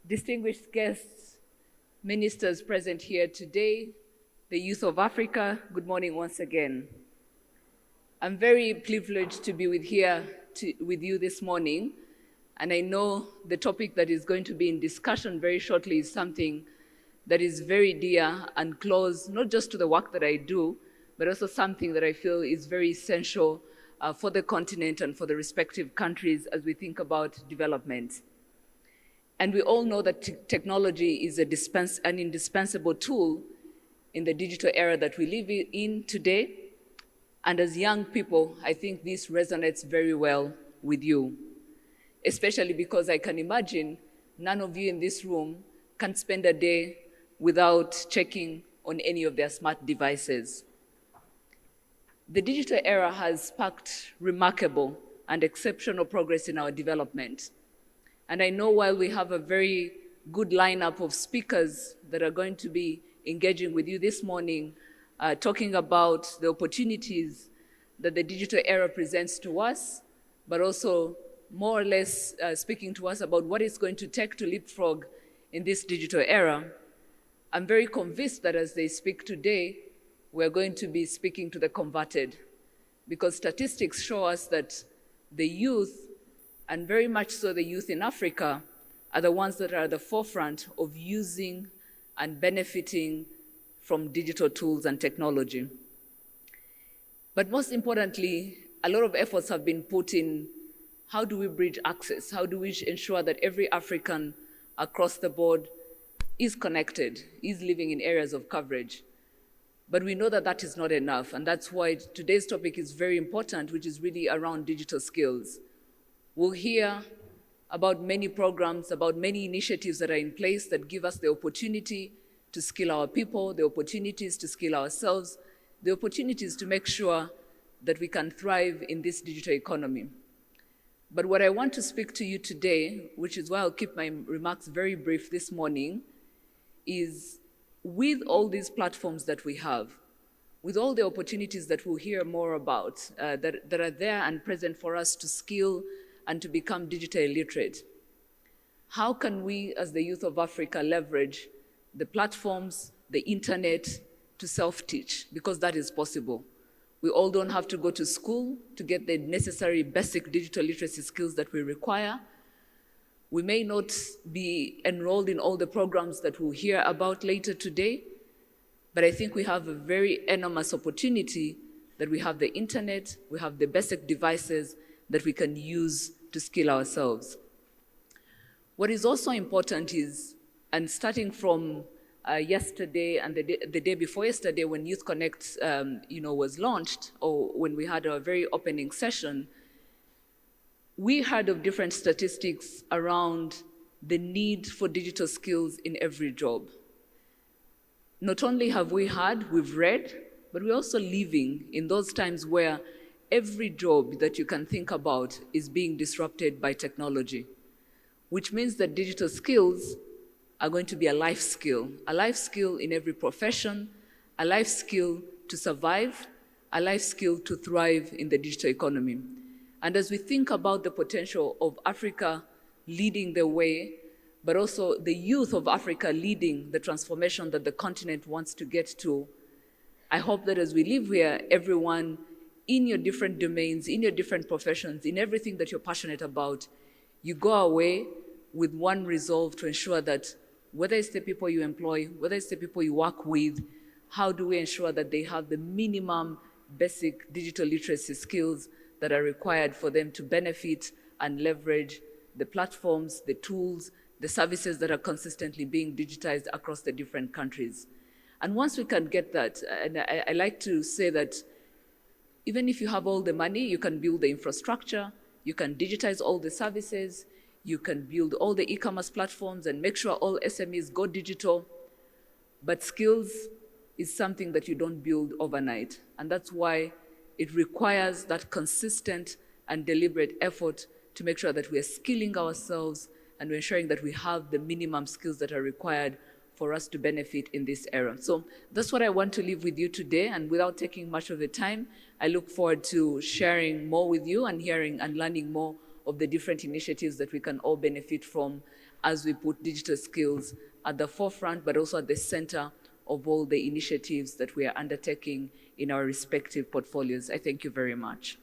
distinguished guests, ministers present here today, the youth of Africa, good morning once again. I'm very privileged to be with you this morning, and I know the topic that is going to be in discussion very shortly is something that is very dear and close, not just to the work that I do, but also something that I feel is very essential for the continent and for the respective countries as we think about development. And we all know that technology is an indispensable tool in the digital era that we live in today. And as young people, I think this resonates very well with you, especially because I can imagine none of you in this room can spend a day without checking on any of their smart devices. The digital era has sparked remarkable and exceptional progress in our development. And I know while we have a very good lineup of speakers that are going to be engaging with you this morning, talking about the opportunities that the digital era presents to us, but also more or less speaking to us about what it's going to take to leapfrog in this digital era. I'm very convinced that as they speak today, we're going to be speaking to the converted, because statistics show us that the youth, and very much so the youth in Africa, are the ones that are at the forefront of using and benefiting from digital tools and technology. But most importantly, a lot of efforts have been put in how do we bridge access? How do we ensure that every African across the board is connected, is living in areas of coverage? But we know that that is not enough, and that's why today's topic is very important, which is really around digital skills. We'll hear about many programs, about many initiatives that are in place that give us the opportunity to skill our people, the opportunities to skill ourselves, the opportunities to make sure that we can thrive in this digital economy. But what I want to speak to you today, which is why I'll keep my remarks very brief this morning, is with all these platforms that we have, with all the opportunities that we'll hear more about, that are there and present for us to skill and to become digitally literate, how can we as the youth of Africa leverage the platforms, the internet, to self-teach? Because that is possible. We all don't have to go to school to get the necessary basic digital literacy skills that we require. We may not be enrolled in all the programs that we'll hear about later today, but I think we have a very enormous opportunity that we have the internet, we have the basic devices that we can use to skill ourselves. What is also important is, and starting from yesterday and the day before yesterday when YouthConnekt was launched, or when we had our very opening session, we heard of different statistics around the need for digital skills in every job. Not only have we heard, we've read, but we're also living in those times where every job that you can think about is being disrupted by technology, which means that digital skills are going to be a life skill in every profession, a life skill to survive, a life skill to thrive in the digital economy. And as we think about the potential of Africa leading the way, but also the youth of Africa leading the transformation that the continent wants to get to, I hope that as we live here, everyone in your different domains, in your different professions, in everything that you're passionate about, you go away with one resolve to ensure that whether it's the people you employ, whether it's the people you work with, how do we ensure that they have the minimum basic digital literacy skills that are required for them to benefit and leverage the platforms, the tools, the services that are consistently being digitized across the different countries. And once we can get that, and I like to say that even if you have all the money, you can build the infrastructure, you can digitize all the services, you can build all the e-commerce platforms and make sure all SMEs go digital. But skills is something that you don't build overnight. And that's why it requires that consistent and deliberate effort to make sure that we are skilling ourselves and we're ensuring that we have the minimum skills that are required for us to benefit in this era. So that's what I want to leave with you today. And without taking much of the time, I look forward to sharing more with you and hearing and learning more of the different initiatives that we can all benefit from as we put digital skills at the forefront, but also at the center of all the initiatives that we are undertaking in our respective portfolios. I thank you very much.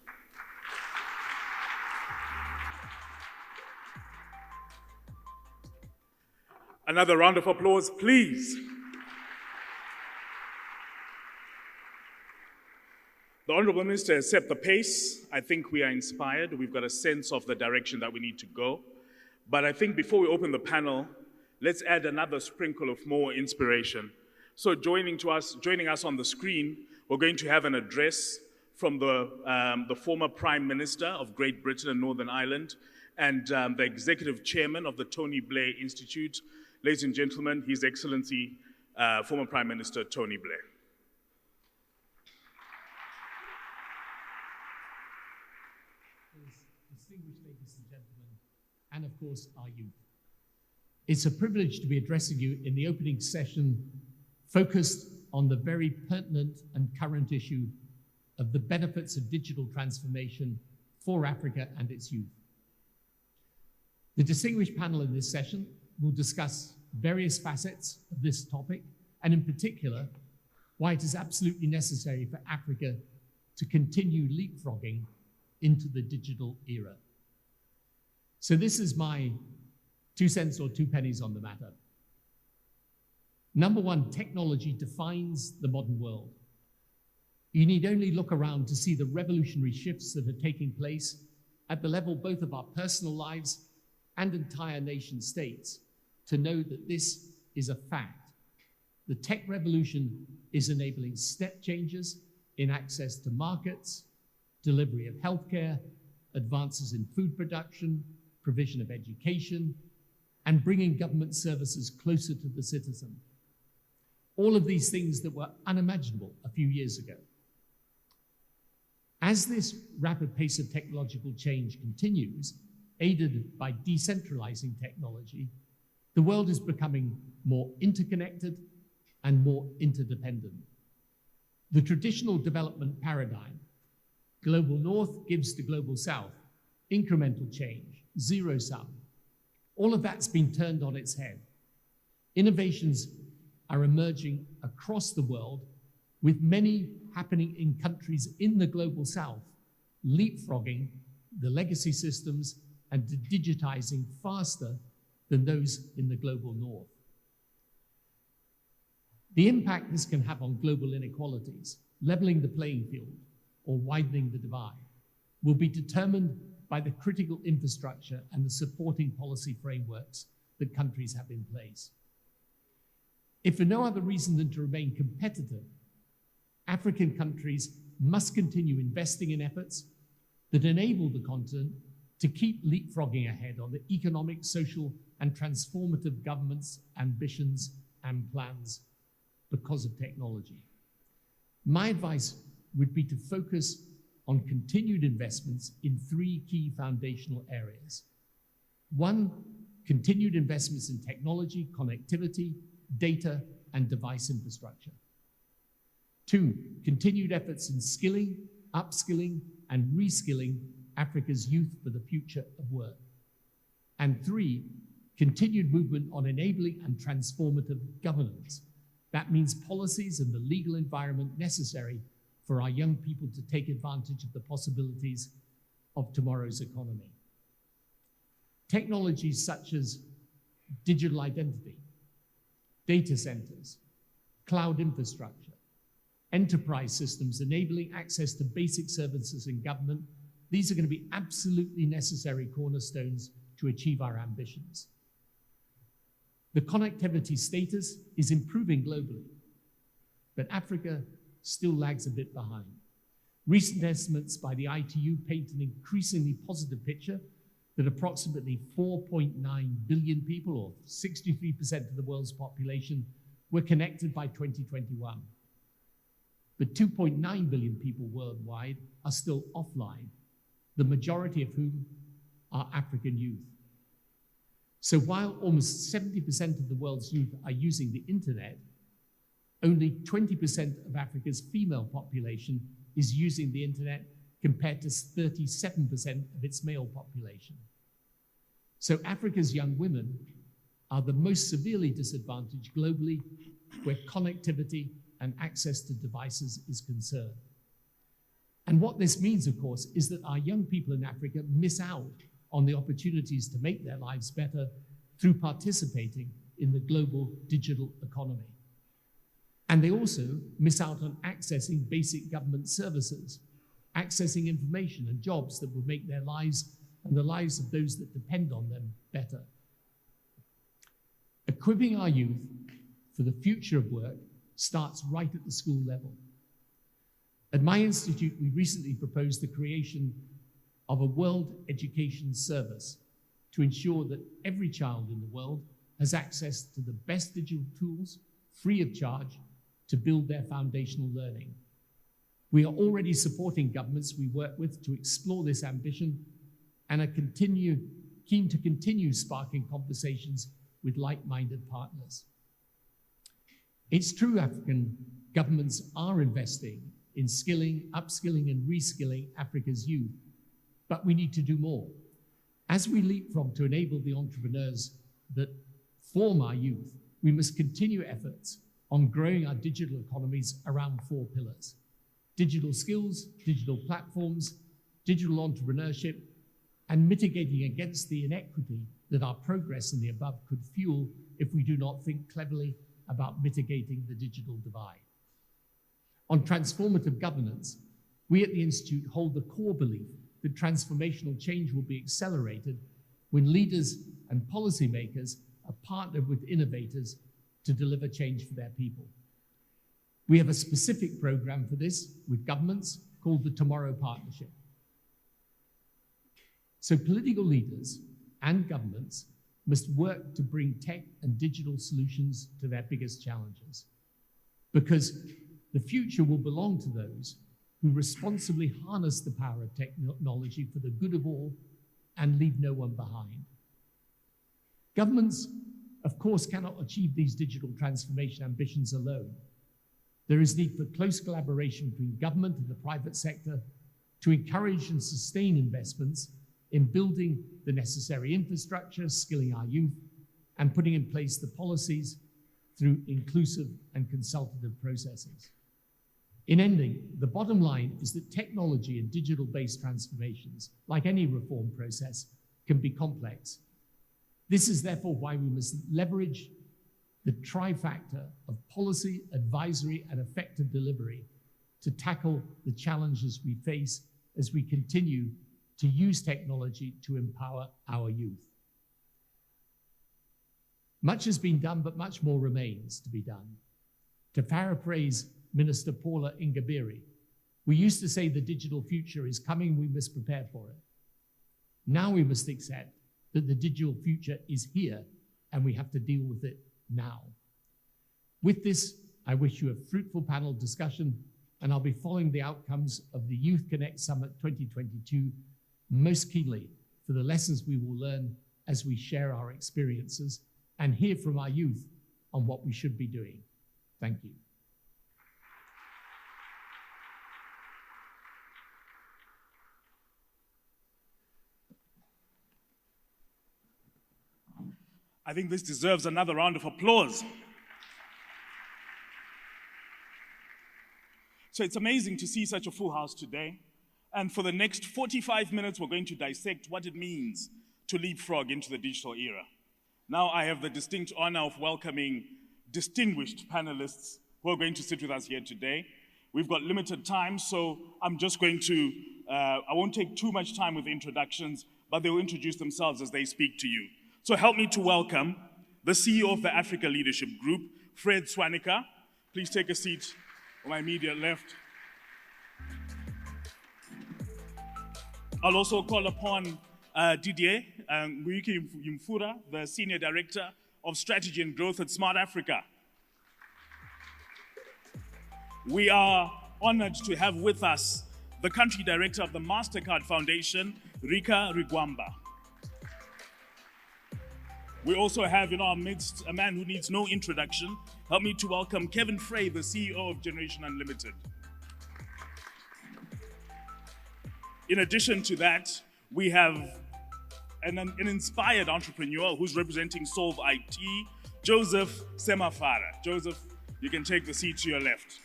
Another round of applause, please. The Honourable Minister has set the pace. I think we are inspired. We've got a sense of the direction that we need to go. But I think before we open the panel, let's add another sprinkle of more inspiration. So joining us on the screen, we're going to have an address from the former Prime Minister of Great Britain and Northern Ireland and the Executive Chairman of the Tony Blair Institute. Ladies and gentlemen, His Excellency, former Prime Minister Tony Blair. Distinguished ladies and gentlemen, and of course our youth. It's a privilege to be addressing you in the opening session focused on the very pertinent and current issue of the benefits of digital transformation for Africa and its youth. The distinguished panel in this session will discuss various facets of this topic, and in particular, why it is absolutely necessary for Africa to continue leapfrogging into the digital era. So this is my 2 cents or 2 pennies on the matter. Number one, technology defines the modern world. You need only look around to see the revolutionary shifts that are taking place at the level both of our personal lives and entire nation states to know that this is a fact. The tech revolution is enabling step changes in access to markets, delivery of healthcare, advances in food production, provision of education, and bringing government services closer to the citizen. All of these things that were unimaginable a few years ago. As this rapid pace of technological change continues, aided by decentralizing technology, the world is becoming more interconnected and more interdependent. The traditional development paradigm, global north gives to global south, incremental change, zero sum, all of that's been turned on its head. Innovations are emerging across the world, with many happening in countries in the global south, leapfrogging the legacy systems and digitizing faster than those in the global north. The impact this can have on global inequalities, leveling the playing field or widening the divide, will be determined by the critical infrastructure and the supporting policy frameworks that countries have in place. If for no other reason than to remain competitive, African countries must continue investing in efforts that enable the continent to keep leapfrogging ahead on the economic, social, and transformative government's ambitions and plans because of technology. My advice would be to focus on continued investments in 3 key foundational areas. 1, continued investments in technology, connectivity, data, and device infrastructure. 2, continued efforts in skilling, upskilling, and reskilling Africa's youth for the future of work. And 3, continued movement on enabling and transformative governance. That means policies and the legal environment necessary for our young people to take advantage of the possibilities of tomorrow's economy. Technologies such as digital identity, data centers, cloud infrastructure, enterprise systems enabling access to basic services in government, these are going to be absolutely necessary cornerstones to achieve our ambitions. The connectivity status is improving globally, but Africa still lags a bit behind. Recent estimates by the ITU paint an increasingly positive picture that approximately 4.9 billion people, or 63% of the world's population, were connected by 2021. But 2.9 billion people worldwide are still offline, the majority of whom are African youth. So while almost 70% of the world's youth are using the internet, only 20% of Africa's female population is using the internet, compared to 37% of its male population. So Africa's young women are the most severely disadvantaged globally where connectivity and access to devices is concerned. And what this means, of course, is that our young people in Africa miss out on the opportunities to make their lives better through participating in the global digital economy. And they also miss out on accessing basic government services, accessing information and jobs that would make their lives and the lives of those that depend on them better. Equipping our youth for the future of work starts right at the school level. At my institute, we recently proposed the creation of a World Education Service to ensure that every child in the world has access to the best digital tools, free of charge, to build their foundational learning. We are already supporting governments we work with to explore this ambition and are keen to continue sparking conversations with like-minded partners. It's true African governments are investing in skilling, upskilling, and reskilling Africa's youth, but we need to do more. As we leapfrog to enable the entrepreneurs that form our youth, we must continue efforts on growing our digital economies around 4 pillars: digital skills, digital platforms, digital entrepreneurship, and mitigating against the inequity that our progress in the above could fuel if we do not think cleverly about mitigating the digital divide. On transformative governance, we at the Institute hold the core belief that transformational change will be accelerated when leaders and policymakers are partnered with innovators to deliver change for their people. We have a specific program for this with governments called the Tomorrow Partnership. So political leaders and governments must work to bring tech and digital solutions to their biggest challenges, because the future will belong to those who responsibly harness the power of technology for the good of all and leave no one behind. Governments, of course, cannot achieve these digital transformation ambitions alone. There is need for close collaboration between government and the private sector to encourage and sustain investments in building the necessary infrastructure, skilling our youth, and putting in place the policies through inclusive and consultative processes. In ending, the bottom line is that technology and digital-based transformations, like any reform process, can be complex. This is therefore why we must leverage the trifactor of policy, advisory, and effective delivery to tackle the challenges we face as we continue to use technology to empower our youth. Much has been done, but much more remains to be done. To paraphrase Minister Paula Ingabire, we used to say the digital future is coming, we must prepare for it. Now we must accept that the digital future is here and we have to deal with it now. With this, I wish you a fruitful panel discussion, and I'll be following the outcomes of the YouthConnekt Summit 2022 most keenly for the lessons we will learn as we share our experiences and hear from our youth on what we should be doing. Thank you. I think this deserves another round of applause. So it's amazing to see such a full house today. And for the next 45 minutes, we're going to dissect what it means to leapfrog into the digital era. Now I have the distinct honor of welcoming distinguished panelists who are going to sit with us here today. We've got limited time, so I'm just going to, I won't take too much time with introductions, but they will introduce themselves as they speak to you. So help me to welcome the CEO of the Africa Leadership Group, Fred Swanica. Please take a seat on my immediate left. I'll also call upon Didier Nguyiki Yimfura, the Senior Director of Strategy and Growth at Smart Africa. We are honored to have with us the Country Director of the MasterCard Foundation, Rika Rigwamba. We also have in our midst a man who needs no introduction. Help me to welcome Kevin Frey, the CEO of Generation Unlimited. In addition to that, we have an inspired entrepreneur who's representing Solve IT, Joseph Semafara. Joseph, you can take the seat to your left.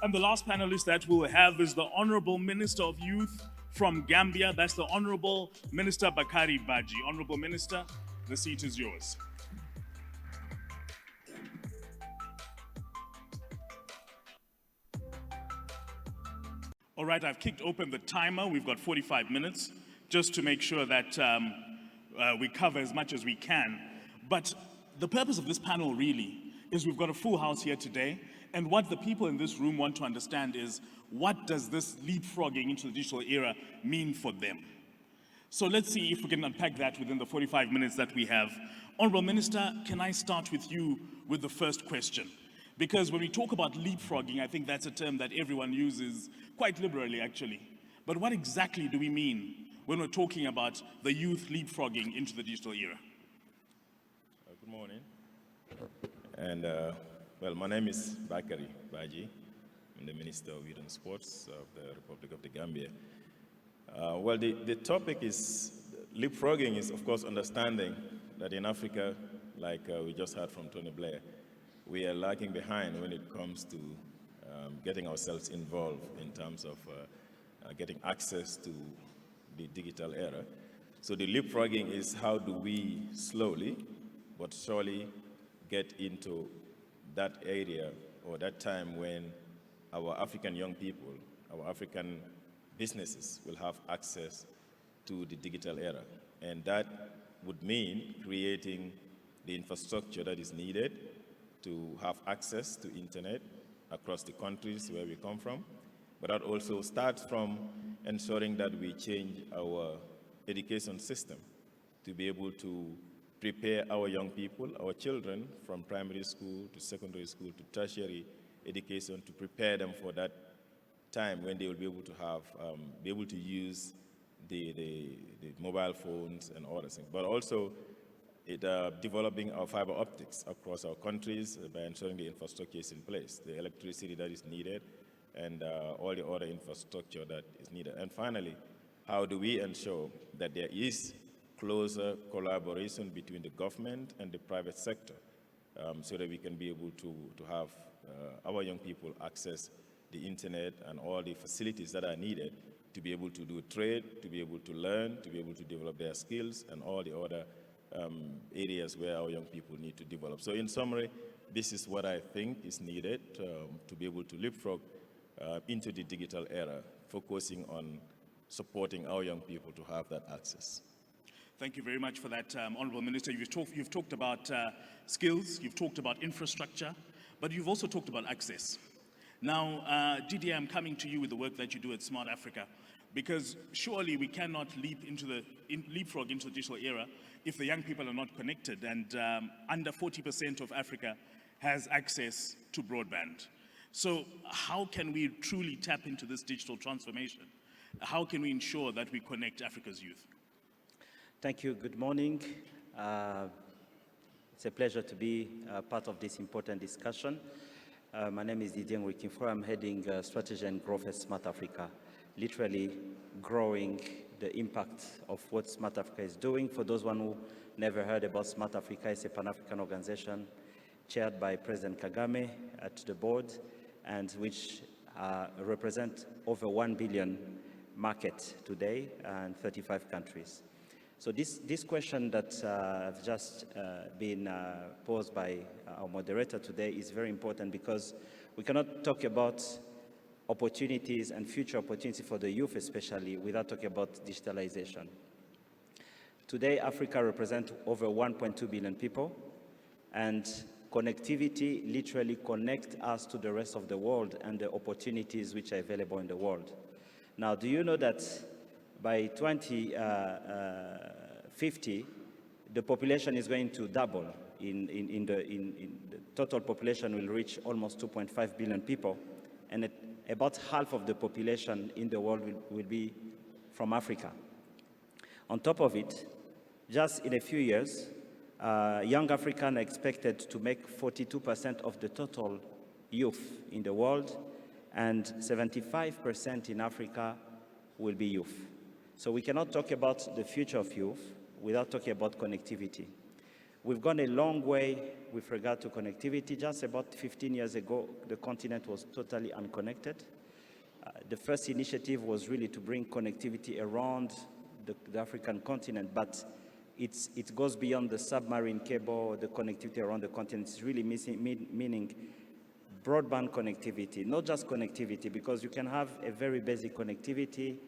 And the last panelist that we'll have is the Honorable Minister of Youth from Gambia. That's the Honorable Minister Bakari Baji. Honorable Minister, the seat is yours. All right, I've kicked open the timer. We've got 45 minutes just to make sure that we cover as much as we can. But the purpose of this panel really is we've got a full house here today, and what the people in this room want to understand is, what does this leapfrogging into the digital era mean for them? So let's see if we can unpack that within the 45 minutes that we have. Honorable Minister, can I start with you with the first question? Because when we talk about leapfrogging, I think that's a term that everyone uses quite liberally, actually. But what exactly do we mean when we're talking about the youth leapfrogging into the digital era? Good morning. And well, my name is Bakari Baji. I'm the Minister of Youth and Sports of the Republic of the Gambia. Well, the topic is leapfrogging is, of course, understanding that in Africa, like we just heard from Tony Blair, we are lagging behind when it comes to getting ourselves involved in terms of getting access to the digital era. So the leapfrogging is, how do we slowly but surely get into that area or that time when our African young people, our African businesses will have access to the digital era. And that would mean creating the infrastructure that is needed to have access to internet across the countries where we come from. But that also starts from ensuring that we change our education system to be able to prepare our young people, our children, from primary school to secondary school to tertiary education, to prepare them for that time when they will be able to have, be able to use the mobile phones and all those things. But also developing our fiber optics across our countries by ensuring the infrastructure is in place, the electricity that is needed, and all the other infrastructure that is needed. And finally, how do we ensure that there is closer collaboration between the government and the private sector so that we can be able to have our young people access the internet and all the facilities that are needed to be able to do trade, to be able to learn, to be able to develop their skills and all the other areas where our young people need to develop. So in summary, this is what I think is needed to be able to leapfrog into the digital era, focusing on supporting our young people to have that access. Thank you very much for that, Honorable Minister. You've talked about skills, you've talked about infrastructure, but you've also talked about access. Now, Didier, I'm coming to you with the work that you do at Smart Africa, because surely we cannot leapfrog into the digital era if the young people are not connected, and under 40% of Africa has access to broadband. So how can we truly tap into this digital transformation? How can we ensure that we connect Africa's youth? Thank you. Good morning. It's a pleasure to be part of this important discussion. My name is Didier Ngwikinfro. I'm heading Strategy and Growth at Smart Africa, literally growing the impact of what Smart Africa is doing. For those who never heard about Smart Africa, it's a Pan-African organization chaired by President Kagame at the board, and which represent over 1 billion market today and 35 countries. So this question that has just been posed by our moderator today is very important, because we cannot talk about opportunities and future opportunities for the youth especially without talking about digitalization. Today, Africa represents over 1.2 billion people, and connectivity literally connects us to the rest of the world and the opportunities which are available in the world. Now, do you know that by 2050, the population is going to double. The total population will reach almost 2.5 billion people, and about half of the population in the world will be from Africa. On top of it, just in a few years, young Africans are expected to make 42% of the total youth in the world, and 75% in Africa will be youth. So we cannot talk about the future of youth without talking about connectivity. We've gone a long way with regard to connectivity. Just about 15 years ago, the continent was totally unconnected. The first initiative was really to bring connectivity around the African continent, but it goes beyond the submarine cable, the connectivity around the continent. It's really meaning broadband connectivity, not just connectivity, because you can have a very basic connectivity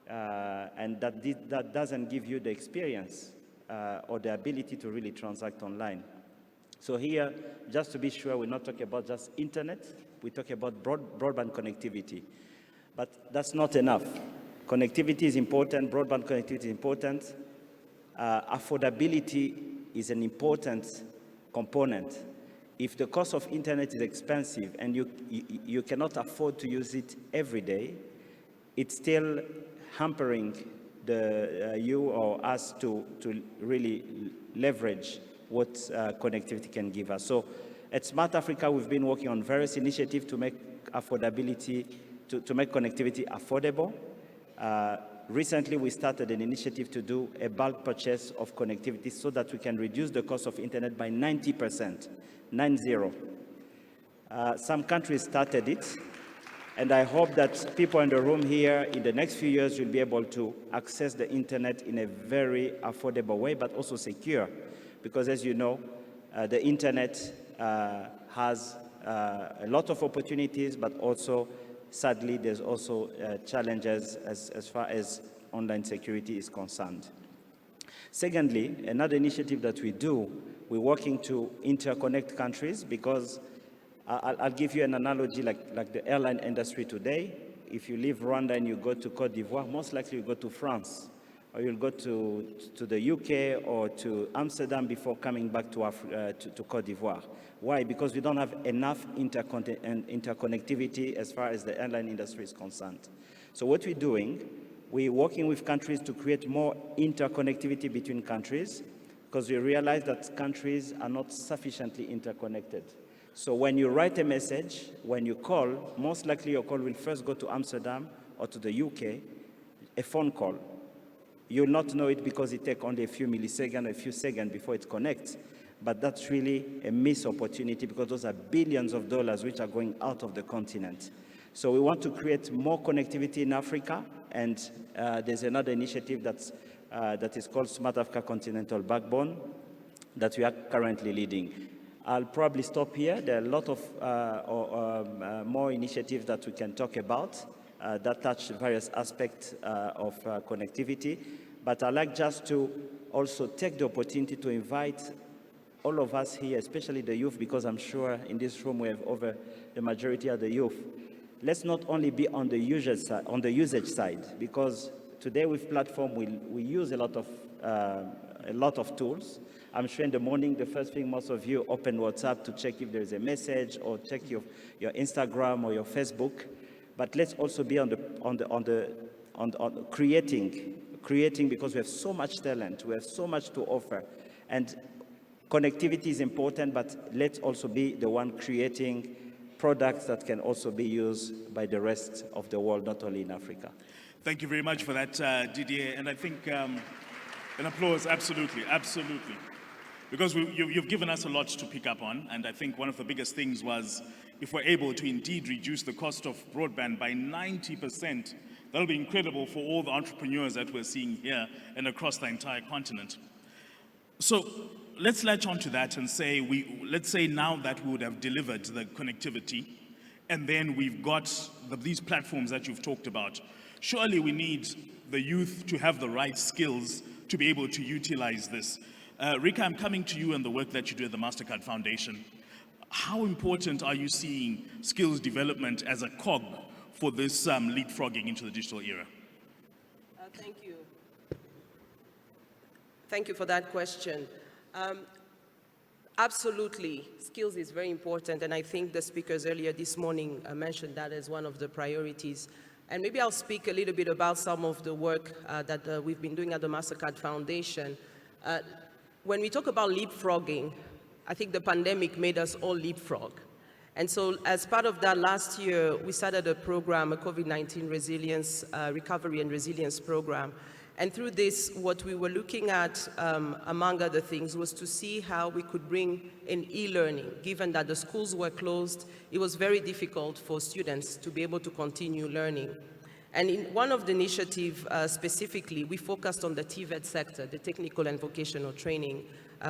and that doesn't give you the experience or the ability to really transact online. So here, just to be sure, we're not talking about just internet, we're talking about broadband connectivity. But that's not enough. Connectivity is important, broadband connectivity is important. Affordability is an important component. If the cost of internet is expensive and you cannot afford to use it every day, it's still hampering you or us to really leverage what connectivity can give us. So at Smart Africa, we've been working on various initiatives to make affordability, to make connectivity affordable. Recently, we started an initiative to do a bulk purchase of connectivity so that we can reduce the cost of internet by 90%, 90. Some countries started it, and I hope that people in the room here in the next few years will be able to access the internet in a very affordable way, but also secure. Because as you know, the internet has a lot of opportunities, but also, sadly, there's also challenges as far as online security is concerned. Secondly, another initiative that we do, we're working to interconnect countries because I'll give you an analogy like the airline industry today. If you leave Rwanda and you go to Cote d'Ivoire, most likely you go to France, or you'll go to the UK or to Amsterdam before coming back to Cote d'Ivoire. Why? Because we don't have enough interconnectivity as far as the airline industry is concerned. So what we're doing, we're working with countries to create more interconnectivity between countries, because we realize that countries are not sufficiently interconnected. So when you write a message, when you call, most likely your call will first go to Amsterdam or to the UK, a phone call. You'll not know it because it takes only a few milliseconds, a few seconds before it connects. But that's really a missed opportunity because those are billions of dollars which are going out of the continent. So we want to create more connectivity in Africa, and there's another initiative that is called Smart Africa Continental Backbone that we are currently leading. I'll probably stop here. There are a lot of more initiatives that we can talk about that touch various aspects of connectivity. But I'd like just to also take the opportunity to invite all of us here, especially the youth, because I'm sure in this room we have over the majority of the youth. Let's not only be on the usage side, because today with platform we use a lot of tools. I'm sure in the morning, the first thing most of you open WhatsApp to check if there's a message or check your Instagram or your Facebook. But let's also be on creating because we have so much talent, we have so much to offer. And connectivity is important, but let's also be the one creating products that can also be used by the rest of the world, not only in Africa. Thank you very much for that, Didier. And I think an applause, absolutely, absolutely. Because you've given us a lot to pick up on, and I think one of the biggest things was if we're able to indeed reduce the cost of broadband by 90%, that'll be incredible for all the entrepreneurs that we're seeing here and across the entire continent. So let's latch on to that and say, let's say now that we would have delivered the connectivity, and then we've got these platforms that you've talked about. Surely we need the youth to have the right skills to be able to utilize this. Rika, I'm coming to you and the work that you do at the MasterCard Foundation. How important are you seeing skills development as a cog for this leapfrogging into the digital era? Thank you. Thank you for that question. Absolutely, skills is very important, and I think the speakers earlier this morning mentioned that as one of the priorities. And maybe I'll speak a little bit about some of the work that we've been doing at the MasterCard Foundation. When we talk about leapfrogging, I think the pandemic made us all leapfrog. And so as part of that last year, we started a program, a COVID-19 resilience, recovery and resilience program. And through this, what we were looking at, among other things, was to see how we could bring in e-learning. Given that the schools were closed, it was very difficult for students to be able to continue learning. And in one of the initiatives specifically, we focused on the TVET sector, the technical and vocational training,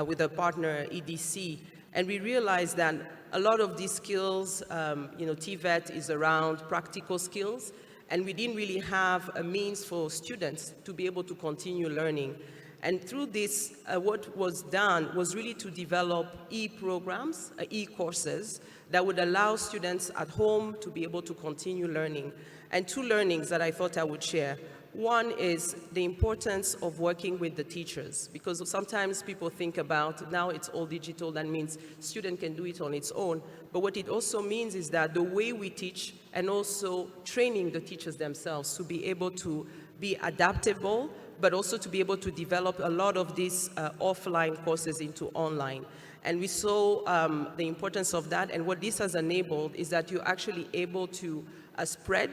with a partner, EDC. And we realized that a lot of these skills, TVET is around practical skills, and we didn't really have a means for students to be able to continue learning. And through this, what was done was really to develop e-programs, e-courses that would allow students at home to be able to continue learning. And two learnings that I thought I would share. One is the importance of working with the teachers, because sometimes people think about now it's all digital, that means student can do it on its own. But what it also means is that the way we teach and also training the teachers themselves to be able to be adaptable, but also to be able to develop a lot of these offline courses into online. And we saw the importance of that, and what this has enabled is that you're actually able to spread.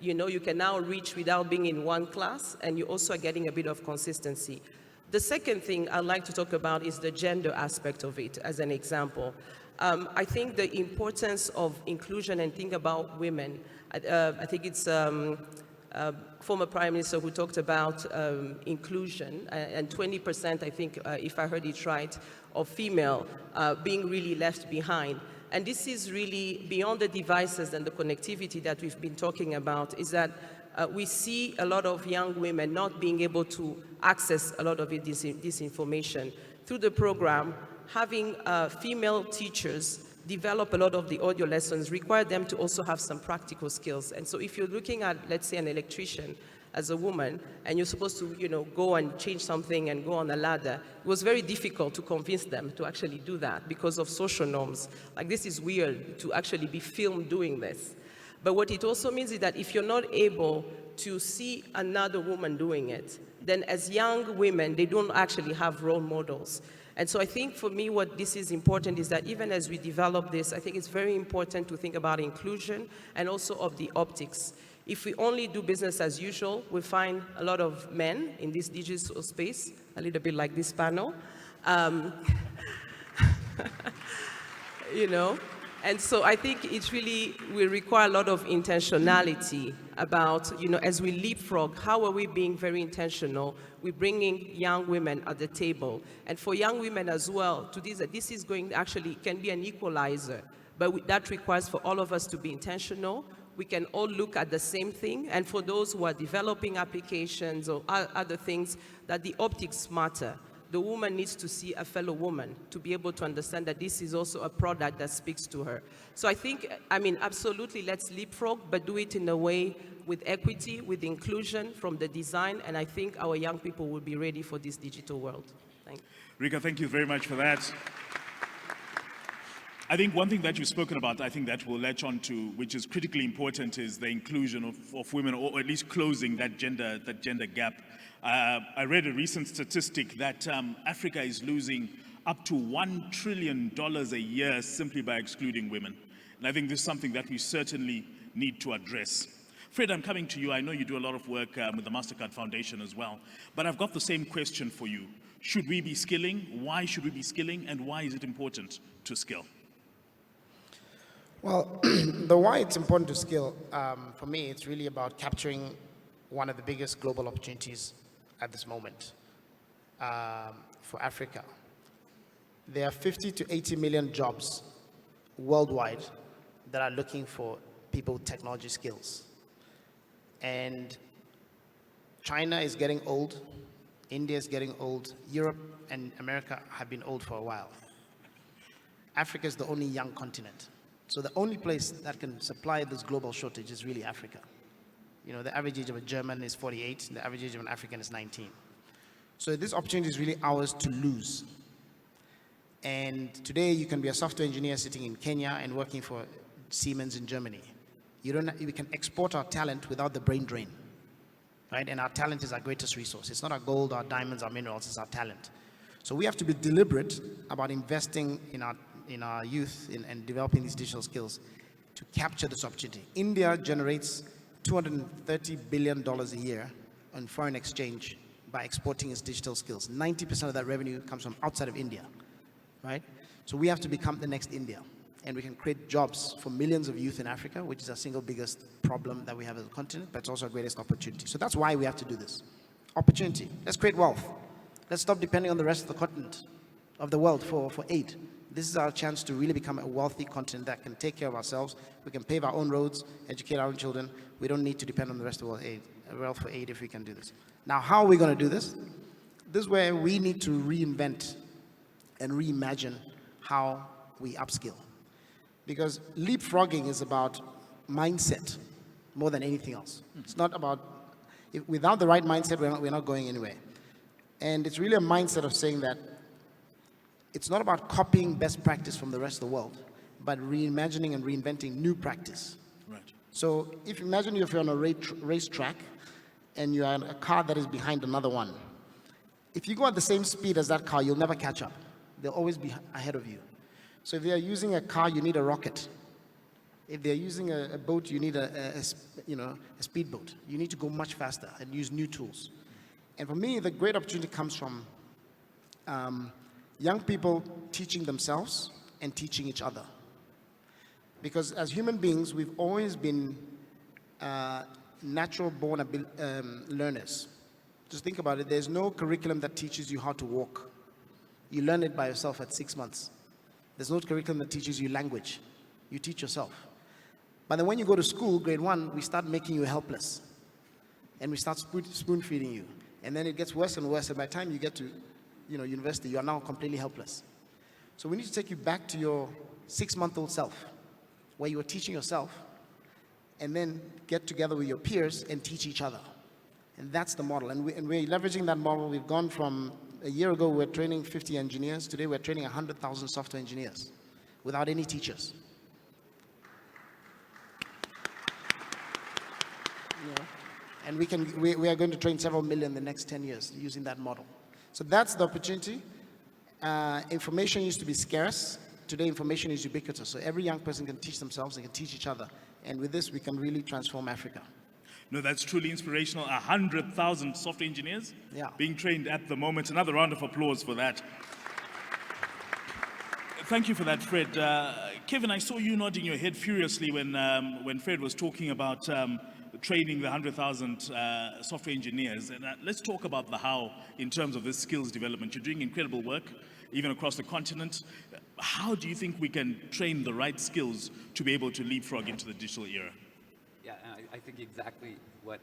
You can now reach without being in one class, and you also are getting a bit of consistency. The second thing I'd like to talk about is the gender aspect of it, as an example. I think the importance of inclusion and think about women. I think it's former Prime Minister who talked about inclusion, and 20%, I think, if I heard it right, of female being really left behind. And this is really beyond the devices and the connectivity that we've been talking about, is that we see a lot of young women not being able to access a lot of this information. Through the program, having female teachers develop a lot of the audio lessons require them to also have some practical skills. And so if you're looking at, let's say, an electrician as a woman, and you're supposed to, go and change something and go on a ladder, it was very difficult to convince them to actually do that because of social norms. Like, this is weird to actually be filmed doing this. But what it also means is that if you're not able to see another woman doing it, then as young women, they don't actually have role models. And so I think for me what this is important is that even as we develop this, I think it's very important to think about inclusion and also of the optics. If we only do business as usual, we find a lot of men in this digital space, a little bit like this panel. And so I think it really will require a lot of intentionality about, as we leapfrog, how are we being very intentional? We're bringing young women at the table. And for young women as well, this is going actually can be an equalizer, but that requires for all of us to be intentional. We can all look at the same thing, and for those who are developing applications or other things, that the optics matter. The woman needs to see a fellow woman to be able to understand that this is also a product that speaks to her. So I think, absolutely, let's leapfrog, but do it in a way with equity, with inclusion from the design, and I think our young people will be ready for this digital world. Thank you. Rika, thank you very much for that. I think one thing that you've spoken about, I think that we'll latch on to, which is critically important, is the inclusion of women, or at least closing that gender gap. I read a recent statistic that Africa is losing up to $1 trillion a year simply by excluding women. And I think this is something that we certainly need to address. Fred, I'm coming to you. I know you do a lot of work with the MasterCard Foundation as well, but I've got the same question for you. Should we be skilling? Why should we be skilling? And why is it important to skill? Well, the why it's important to skill, for me, it's really about capturing one of the biggest global opportunities at this moment for Africa. There are 50 to 80 million jobs worldwide that are looking for people with technology skills. And China is getting old, India is getting old, Europe and America have been old for a while. Africa is the only young continent. So the only place that can supply this global shortage is really Africa. The average age of a German is 48, the average age of an African is 19. So this opportunity is really ours to lose. And today you can be a software engineer sitting in Kenya and working for Siemens in Germany. We can export our talent without the brain drain, right? And our talent is our greatest resource. It's not our gold, our diamonds, our minerals, it's our talent. So we have to be deliberate about investing in our our youth and developing these digital skills to capture this opportunity. India generates $230 billion a year on foreign exchange by exporting its digital skills. 90% of that revenue comes from outside of India, right? So we have to become the next India, and we can create jobs for millions of youth in Africa, which is our single biggest problem that we have as a continent, but it's also our greatest opportunity. So that's why we have to do this. Opportunity. Let's create wealth. Let's stop depending on the rest of the continent, of the world for aid. This is our chance to really become a wealthy continent that can take care of ourselves. We can pave our own roads, educate our own children. We don't need to depend on the rest of the world for aid if we can do this. Now, how are we going to do this? This is where we need to reinvent and reimagine how we upskill. Because leapfrogging is about mindset more than anything else. It's not about, without the right mindset, we're not going anywhere. And it's really a mindset of saying that it's not about copying best practice from the rest of the world, but reimagining and reinventing new practice. Right. So if you're on a racetrack and you're in a car that is behind another one, if you go at the same speed as that car, you'll never catch up. They'll always be ahead of you. So if they're using a car, you need a rocket. If they're using a boat, you need a speedboat. You need to go much faster and use new tools. And for me, the great opportunity comes from young people teaching themselves and teaching each other. Because as human beings, we've always been natural-born learners. Just think about it. There's no curriculum that teaches you how to walk. You learn it by yourself at 6 months. There's no curriculum that teaches you language. You teach yourself. But then when you go to school, grade 1, we start making you helpless. And we start spoon-feeding you. And then it gets worse and worse. And by the time you get to university, you are now completely helpless. So we need to take you back to your 6-month-old self, where you were teaching yourself, and then get together with your peers and teach each other. And that's the model. And we're leveraging that model. We've gone from a year ago, we were training 50 engineers. Today, we're training 100,000 software engineers without any teachers. And we are going to train several million in the next 10 years using that model. So that's the opportunity. Information used to be scarce. Today, information is ubiquitous. So every young person can teach themselves, they can teach each other. And with this, we can really transform Africa. No, that's truly inspirational. 100,000 software engineers being trained at the moment. Another round of applause for that. Thank you for that, Fred. Kevin, I saw you nodding your head furiously when Fred was talking about training the 100,000 software engineers. And let's talk about the how in terms of this skills development. You're doing incredible work, even across the continent. How do you think we can train the right skills to be able to leapfrog into the digital era? Yeah, and I think exactly what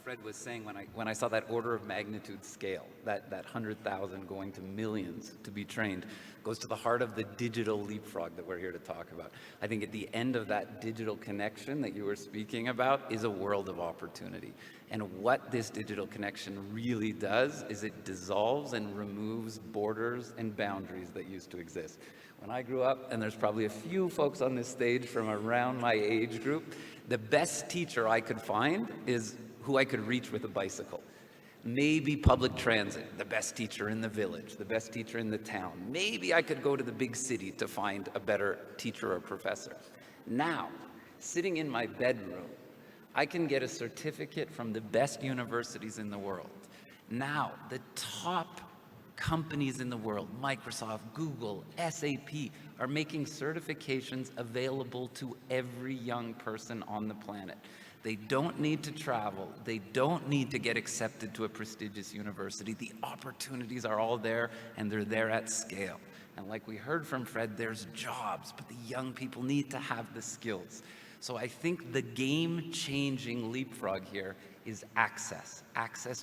Fred was saying when I saw that order of magnitude scale, that 100,000 going to millions to be trained, goes to the heart of the digital leapfrog that we're here to talk about. I think at the end of that digital connection that you were speaking about is a world of opportunity. And what this digital connection really does is it dissolves and removes borders and boundaries that used to exist. When I grew up, and there's probably a few folks on this stage from around my age group, the best teacher I could find is who I could reach with a bicycle. Maybe public transit, the best teacher in the village, the best teacher in the town. Maybe I could go to the big city to find a better teacher or professor. Now, sitting in my bedroom, I can get a certificate from the best universities in the world. Now, the top companies in the world, Microsoft, Google, SAP, are making certifications available to every young person on the planet. They don't need to travel. They don't need to get accepted to a prestigious university. The opportunities are all there, and they're there at scale. And like we heard from Fred, there's jobs, but the young people need to have the skills. So I think the game-changing leapfrog here is access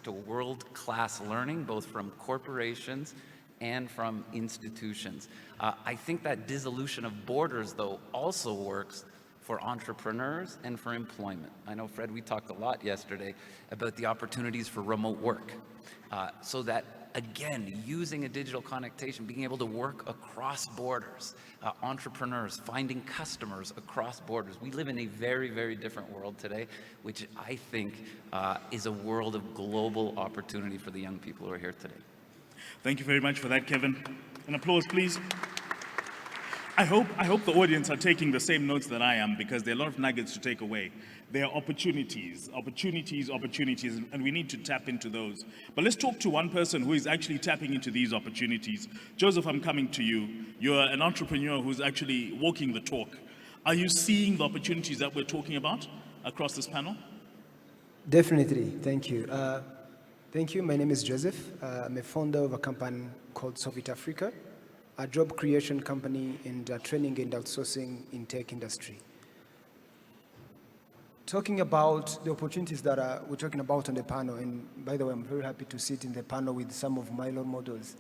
to world-class learning, both from corporations and from institutions. I think that dissolution of borders, though, also works for entrepreneurs and for employment. I know, Fred, we talked a lot yesterday about the opportunities for remote work, so that, again, using a digital connectivation, being able to work across borders, entrepreneurs, finding customers across borders. We live in a very, very different world today, which I think is a world of global opportunity for the young people who are here today. Thank you very much for that, Kevin. An applause, please. I hope the audience are taking the same notes that I am, because there are a lot of nuggets to take away. There are opportunities, and we need to tap into those. But let's talk to one person who is actually tapping into these opportunities. Joseph, I'm coming to you. You're an entrepreneur who's actually walking the talk. Are you seeing the opportunities that we're talking about across this panel? Definitely, thank you. Thank you, my name is Joseph. I'm a founder of a company called Solvit Africa, a job creation company and training and outsourcing in tech industry. Talking about the opportunities that we're talking about on the panel, and by the way, I'm very happy to sit in the panel with some of my role models,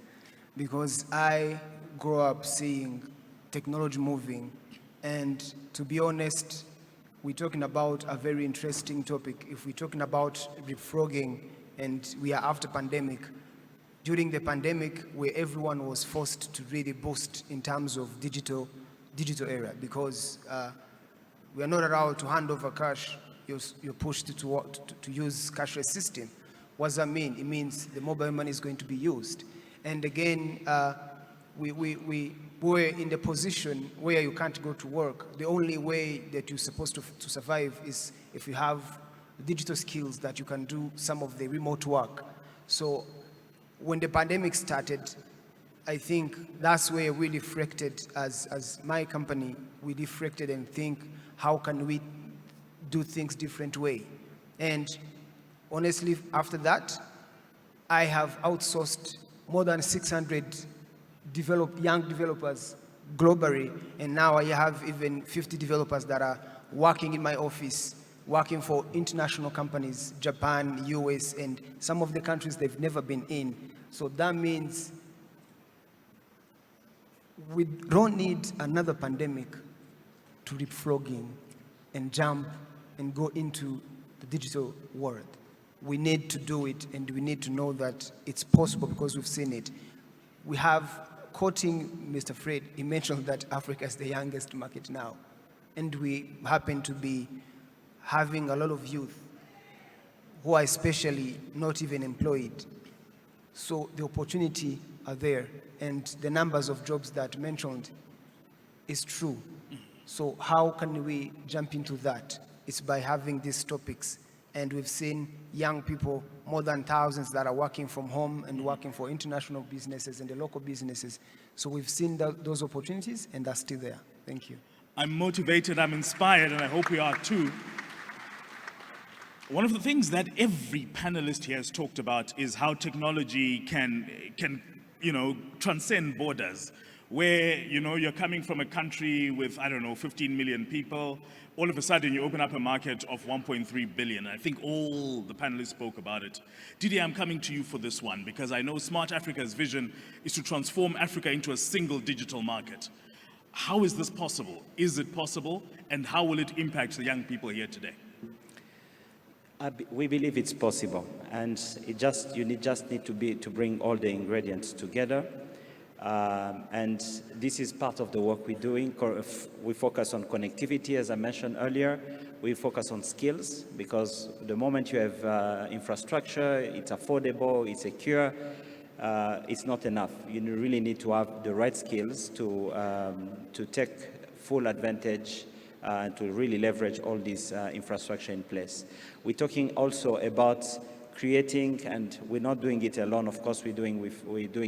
because I grew up seeing technology moving, and to be honest, we're talking about a very interesting topic. If we're talking about leapfrogging and we are after pandemic, during the pandemic where everyone was forced to really boost in terms of digital era, because we are not allowed to hand over cash. You're pushed to use cashless system. What does that mean? It means the mobile money is going to be used. And again, we were in the position where you can't go to work. The only way that you're supposed to survive is if you have digital skills that you can do some of the remote work. So when the pandemic started, I think that's where we reflected as my company, we reflected and think, how can we do things different way? And honestly, after that, I have outsourced more than 600 young developers globally, and now I have even 50 developers that are working in my office, working for international companies, Japan, US, and some of the countries they've never been in. So that means we don't need another pandemic to leapfrogging and jump and go into the digital world. We need to do it, and we need to know that it's possible because we've seen it. We have, quoting Mr. Fred, he mentioned that Africa is the youngest market now, and we happen to be having a lot of youth who are especially not even employed. So the opportunity are there, and the numbers of jobs that mentioned is true. So how can we jump into that? It's by having these topics. And we've seen young people, more than thousands, that are working from home and working for international businesses and the local businesses. So we've seen those opportunities, and they're still there. Thank you. I'm motivated, I'm inspired, and I hope we are too. One of the things that every panelist here has talked about is how technology can transcend borders. Where, you're coming from a country with, 15 million people, all of a sudden you open up a market of 1.3 billion. I think all the panelists spoke about it. Didier, I'm coming to you for this one, because I know Smart Africa's vision is to transform Africa into a single digital market. How is this possible? Is it possible? And how will it impact the young people here today? We believe it's possible, and you just need to bring all the ingredients together. And this is part of the work we're doing. We focus on connectivity, as I mentioned earlier. We focus on skills, because the moment you have infrastructure, it's affordable, it's secure, it's not enough. You really need to have the right skills to take full advantage and to really leverage all this infrastructure in place. We're talking also about creating, and we're not doing it alone, of course, we're doing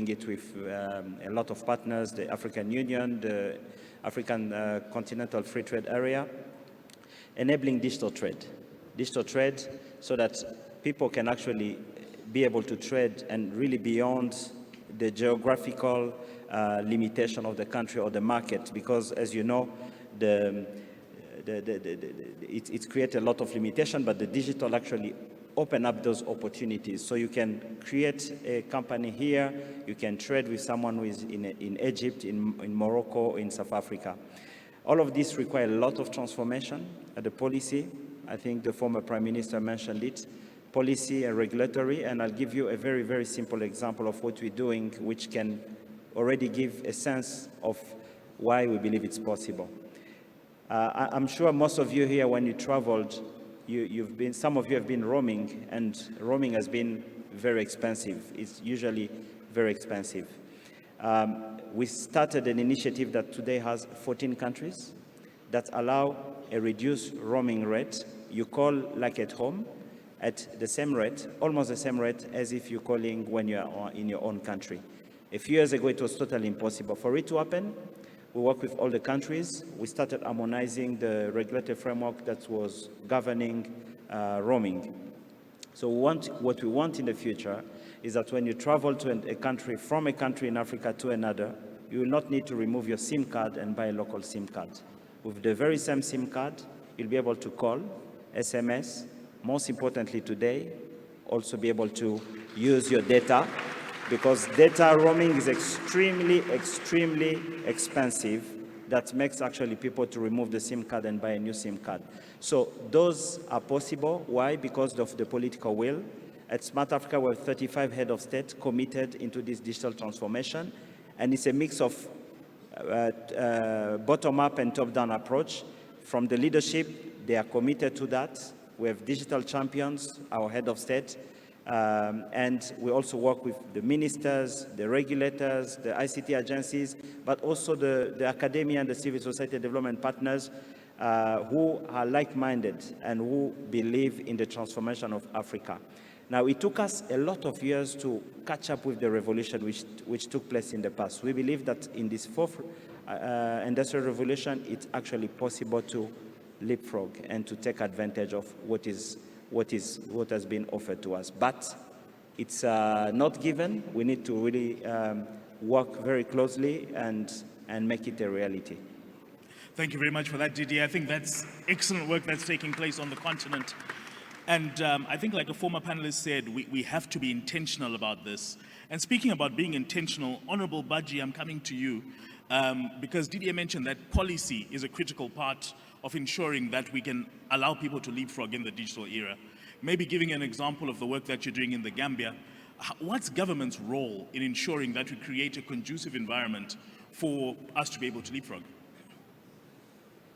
it with a lot of partners, the African Union, the African Continental Free Trade Area, enabling digital trade so that people can actually be able to trade and really beyond the geographical limitation of the country or the market, because as you know, it's created a lot of limitation, but the digital actually open up those opportunities. So you can create a company here, you can trade with someone who is in Egypt, in Morocco, in South Africa. All of this require a lot of transformation at the policy. I think the former Prime Minister mentioned it, policy and regulatory, and I'll give you a very, very simple example of what we're doing, which can already give a sense of why we believe it's possible. I'm sure most of you here, when you traveled, some of you have been roaming, and roaming has been very expensive. It's usually very expensive. We started an initiative that today has 14 countries that allow a reduced roaming rate. You call like at home at the same rate, almost the same rate as if you're calling when you're in your own country. A few years ago, it was totally impossible. For it to happen, we work with all the countries. We started harmonizing the regulatory framework that was governing roaming. So what we want in the future is that when you travel to a country, from a country in Africa to another, you will not need to remove your SIM card and buy a local SIM card. With the very same SIM card, you'll be able to call, SMS, most importantly today, also be able to use your data, because data roaming is extremely, extremely expensive. That makes actually people to remove the SIM card and buy a new SIM card. So those are possible. Why? Because of the political will. At Smart Africa, we have 35 heads of state committed into this digital transformation, and it's a mix of bottom-up and top-down approach. From the leadership, they are committed to that. We have digital champions, our head of state, and we also work with the ministers, the regulators, the ICT agencies, but also the academia and the civil society development partners who are like-minded and who believe in the transformation of Africa. Now, it took us a lot of years to catch up with the revolution which took place in the past. We believe that in this fourth industrial revolution, it's actually possible to leapfrog and to take advantage of what has been offered to us. But it's not given. We need to really work very closely and make it a reality. Thank you very much for that, Didier. I think that's excellent work that's taking place on the continent. And I think, like a former panelist said, we have to be intentional about this. And speaking about being intentional, Honorable Baji, I'm coming to you because Didier mentioned that policy is a critical part of ensuring that we can allow people to leapfrog in the digital era. Maybe giving an example of the work that you're doing in the Gambia, what's government's role in ensuring that we create a conducive environment for us to be able to leapfrog?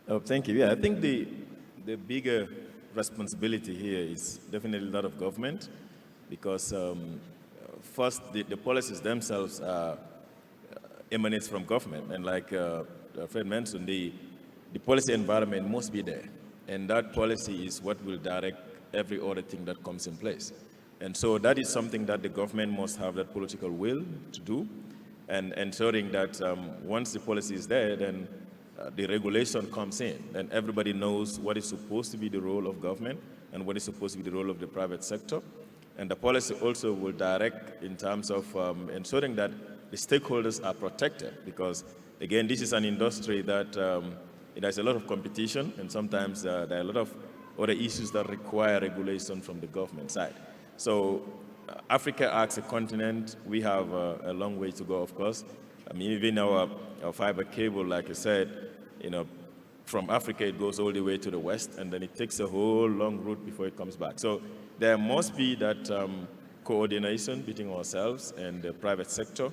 Oh, thank you. Yeah, I think the bigger responsibility here is definitely that of government, because first, the policies themselves emanates from government, and like Fred mentioned, the policy environment must be there, and that policy is what will direct every other thing that comes in place. And so that is something that the government must have that political will to do, and ensuring that once the policy is there, then the regulation comes in, and everybody knows what is supposed to be the role of government and what is supposed to be the role of the private sector. And the policy also will direct in terms of ensuring that the stakeholders are protected, because, again, this is an industry that it has a lot of competition, and sometimes there are a lot of other issues that require regulation from the government side. So Africa as a continent, we have a long way to go, of course. I mean, even our fiber cable, like I said, from Africa it goes all the way to the west, and then it takes a whole long route before it comes back. So there must be that coordination between ourselves and the private sector,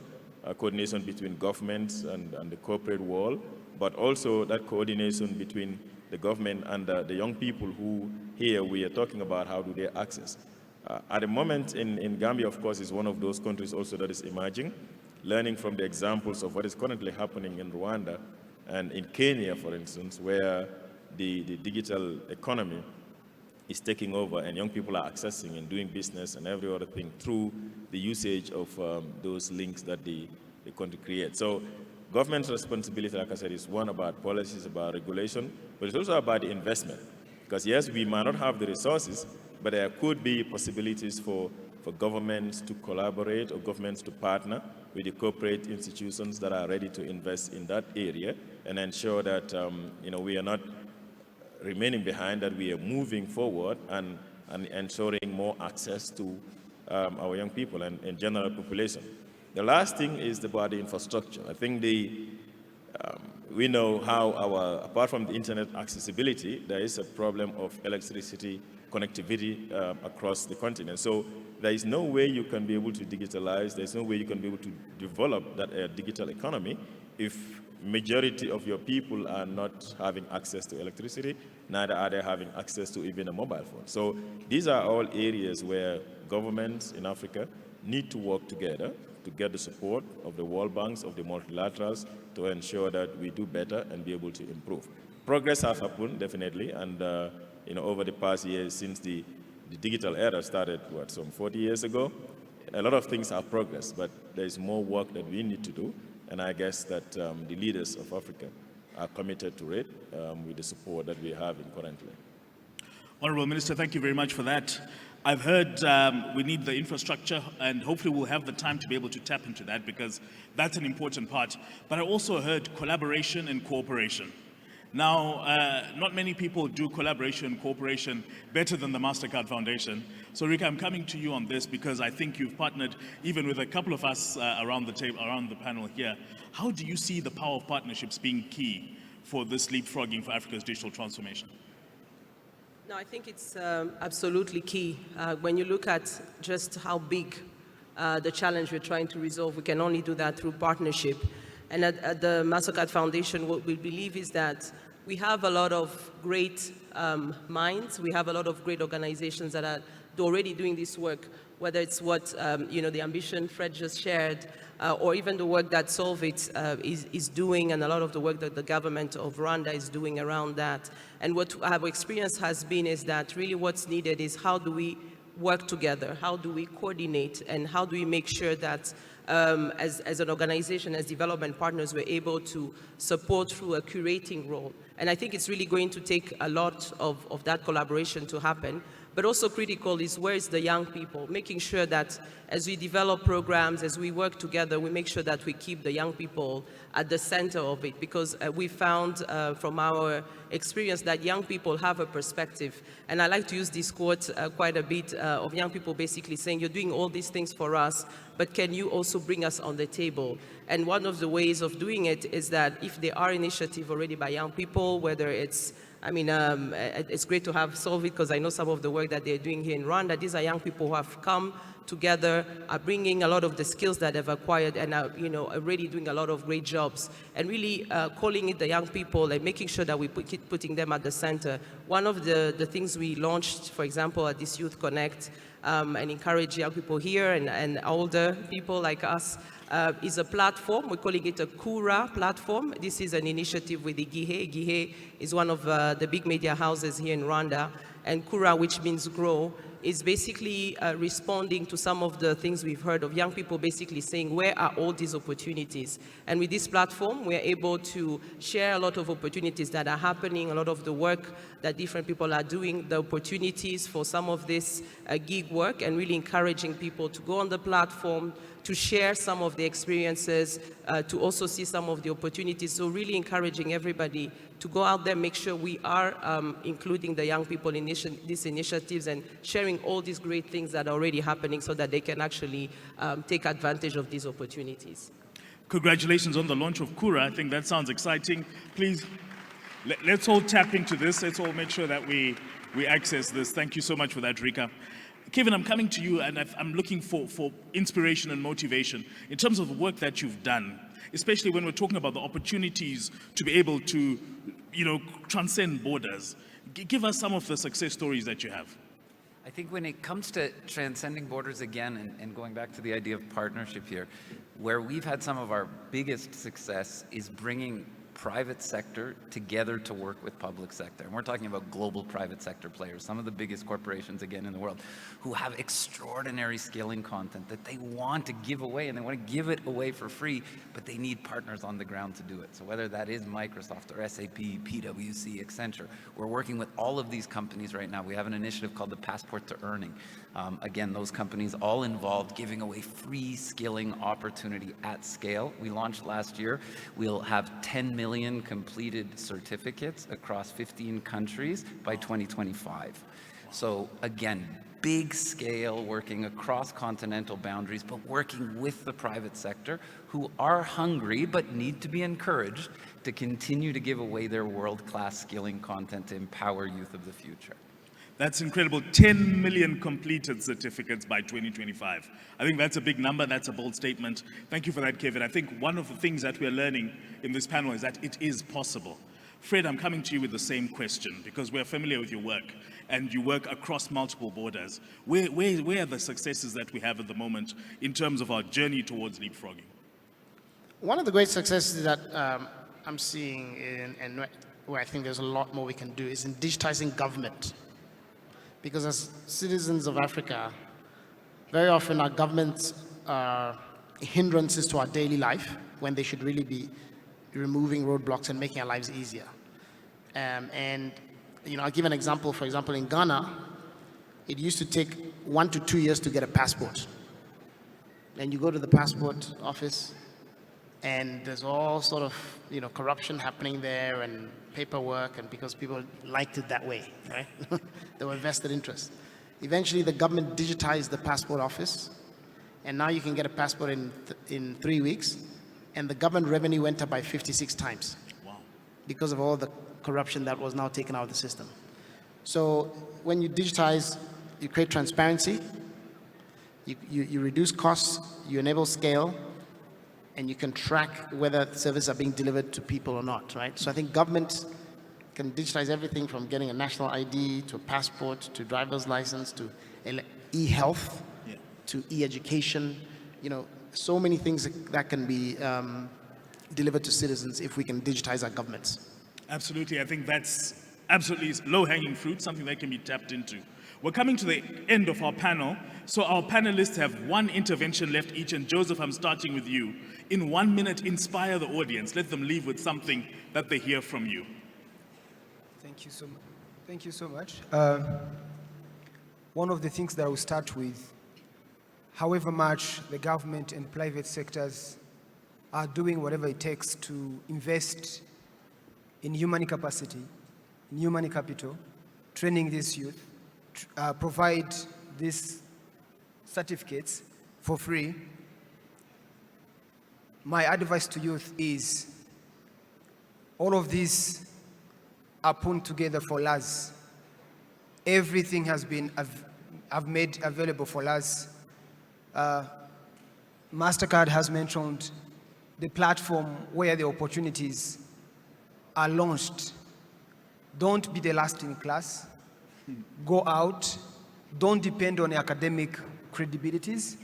coordination between governments and the corporate world, but also that coordination between the government and the young people who here we are talking about how do they access. At the moment in Gambia, of course, is one of those countries also that is emerging, learning from the examples of what is currently happening in Rwanda and in Kenya, for instance, where the digital economy is taking over and young people are accessing and doing business and every other thing through the usage of those links that the country creates. So government's responsibility, like I said, is one about policies, about regulation, but it's also about the investment. Because yes, we might not have the resources, but there could be possibilities for governments to collaborate or governments to partner with the corporate institutions that are ready to invest in that area and ensure that we are not remaining behind, that we are moving forward and ensuring more access to our young people and general population. The last thing is about the infrastructure. I think we know how apart from the internet accessibility, there is a problem of electricity connectivity across the continent. So there is no way you can be able to digitalize, there's no way you can be able to develop that digital economy if majority of your people are not having access to electricity, neither are they having access to even a mobile phone. So these are all areas where governments in Africa need to work together to get the support of the World Banks, of the multilaterals, to ensure that we do better and be able to improve. Progress has happened, definitely, and over the past years, since the digital era started, some 40 years ago, a lot of things have progressed, but there's more work that we need to do, and I guess that the leaders of Africa are committed to it with the support that we have currently. Honorable Minister, thank you very much for that. I've heard we need the infrastructure, and hopefully we'll have the time to be able to tap into that, because that's an important part. But I also heard collaboration and cooperation. Now, not many people do collaboration and cooperation better than the MasterCard Foundation. So, Rika, I'm coming to you on this because I think you've partnered even with a couple of us around the table, around the panel here. How do you see the power of partnerships being key for this leapfrogging for Africa's digital transformation? No, I think it's absolutely key. When you look at just how big the challenge we're trying to resolve, we can only do that through partnership. And at the MasterCard Foundation, what we believe is that we have a lot of great minds. We have a lot of great organizations that are already doing this work, whether it's what the ambition Fred just shared, or even the work that Solvit is doing, and a lot of the work that the government of Rwanda is doing around that. And what our experience has been is that really what's needed is how do we work together, how do we coordinate, and how do we make sure that as an organization, as development partners, we're able to support through a curating role. And I think it's really going to take a lot of that collaboration to happen. But also critical is where is the young people, making sure that as we develop programs, as we work together, we make sure that we keep the young people at the center of it, because we found from our experience that young people have a perspective. And I like to use this quote quite a bit of young people basically saying, you're doing all these things for us, but can you also bring us on the table? And one of the ways of doing it is that if there are initiatives already by young people, whether it's it's great to have Solvit, because I know some of the work that they're doing here in Rwanda. These are young people who have come together, are bringing a lot of the skills that they've acquired, and are already doing a lot of great jobs. And really calling it the young people and making sure that we keep putting them at the center. One of the things we launched, for example, at this YouthConnekt, and encourage young people here and older people like us, is a platform. We're calling it a Kura platform. This is an initiative with Igihe. Igihe is one of the big media houses here in Rwanda. And Kura, which means grow, is basically responding to some of the things we've heard of young people basically saying, where are all these opportunities? And with this platform, we're able to share a lot of opportunities that are happening, a lot of the work that different people are doing, the opportunities for some of this gig work, and really encouraging people to go on the platform, to share some of the experiences, to also see some of the opportunities. So really encouraging everybody to go out there, make sure we are including the young people in these initiatives and sharing all these great things that are already happening so that they can actually take advantage of these opportunities. Congratulations on the launch of Kura. I think that sounds exciting. Please, let's all tap into this. Let's all make sure that we access this. Thank you so much for that, Rika. Kevin, I'm coming to you, and I'm looking for inspiration and motivation in terms of the work that you've done, especially when we're talking about the opportunities to be able to, transcend borders. Give us some of the success stories that you have. I think when it comes to transcending borders again, and going back to the idea of partnership here, where we've had some of our biggest success is bringing private sector together to work with public sector. And we're talking about global private sector players, some of the biggest corporations again in the world, who have extraordinary skilling content that they want to give away, and they want to give it away for free, but they need partners on the ground to do it. So whether that is Microsoft or SAP, PwC, Accenture, we're working with all of these companies right now. We have an initiative called the Passport to Earning. Again, those companies all involved giving away free skilling opportunity at scale. We launched last year. We'll have 10 million completed certificates across 15 countries by 2025. So again, big scale, working across continental boundaries, but working with the private sector who are hungry but need to be encouraged to continue to give away their world-class skilling content to empower youth of the future. That's incredible. 10 million completed certificates by 2025. I think that's a big number. That's a bold statement. Thank you for that, Kevin. I think one of the things that we're learning in this panel is that it is possible. Fred, I'm coming to you with the same question because we're familiar with your work and you work across multiple borders. Where are the successes that we have at the moment in terms of our journey towards leapfrogging? One of the great successes that I'm seeing and where I think there's a lot more we can do is in digitizing government. Because as citizens of Africa, very often our governments are hindrances to our daily life when they should really be removing roadblocks and making our lives easier. And I'll give an example. For example, in Ghana, it used to take 1 to 2 years to get a passport. And you go to the passport office, and there's all sort of corruption happening there and paperwork, and because people liked it that way, right? There were vested interests. Eventually, the government digitized the passport office, and now you can get a passport in 3 weeks, and the government revenue went up by 56 times. Wow. Because of all the corruption that was now taken out of the system. So when you digitize, you create transparency, you reduce costs, you enable scale, and you can track whether services are being delivered to people or not, right? So I think government can digitize everything from getting a national ID to a passport to driver's license to e-health, to e-education, so many things that can be delivered to citizens if we can digitize our governments. Absolutely. I think that's absolutely low-hanging fruit, something that can be tapped into. We're coming to the end of our panel, so our panelists have one intervention left each, and Joseph, I'm starting with you. In 1 minute, inspire the audience. Let them leave with something that they hear from you. Thank you so much. Thank you so much. One of the things that I will start with, however much the government and private sectors are doing whatever it takes to invest in human capacity, in human capital, training these youth, provide these certificates for free, my advice to youth is all of these are put together for us. Everything has been made available for us. MasterCard has mentioned the platform where the opportunities are launched. Don't be the last in class. Go out. Don't depend on academic credibilities.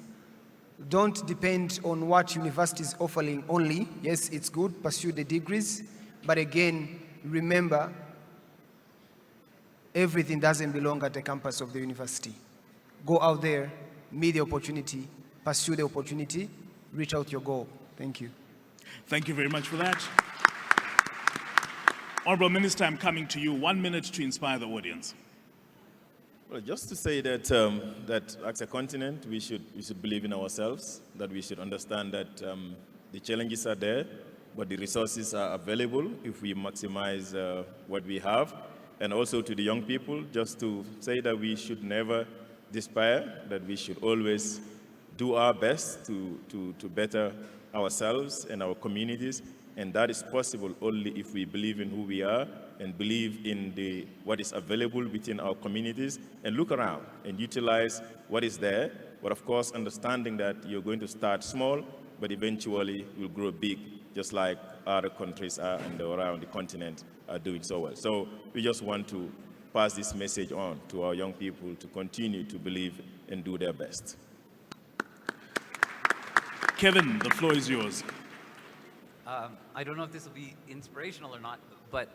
Don't depend on what university is offering only. Yes, it's good, pursue the degrees. But again, remember, everything doesn't belong at the campus of the university. Go out there, meet the opportunity, pursue the opportunity, reach out your goal. Thank you. Thank you very much for that. Honorable Minister, I'm coming to you. 1 minute to inspire the audience. Well, just to say that that as a continent, we should believe in ourselves, that we should understand that the challenges are there, but the resources are available if we maximize what we have. And also to the young people, just to say that we should never despair, that we should always do our best to better ourselves and our communities. And that is possible only if we believe in who we are and believe in what is available within our communities and look around and utilize what is there. But of course, understanding that you're going to start small, but eventually will grow big, just like other countries are and around the continent are doing so well. So we just want to pass this message on to our young people to continue to believe and do their best. Kevin, the floor is yours. I don't know if this will be inspirational or not, but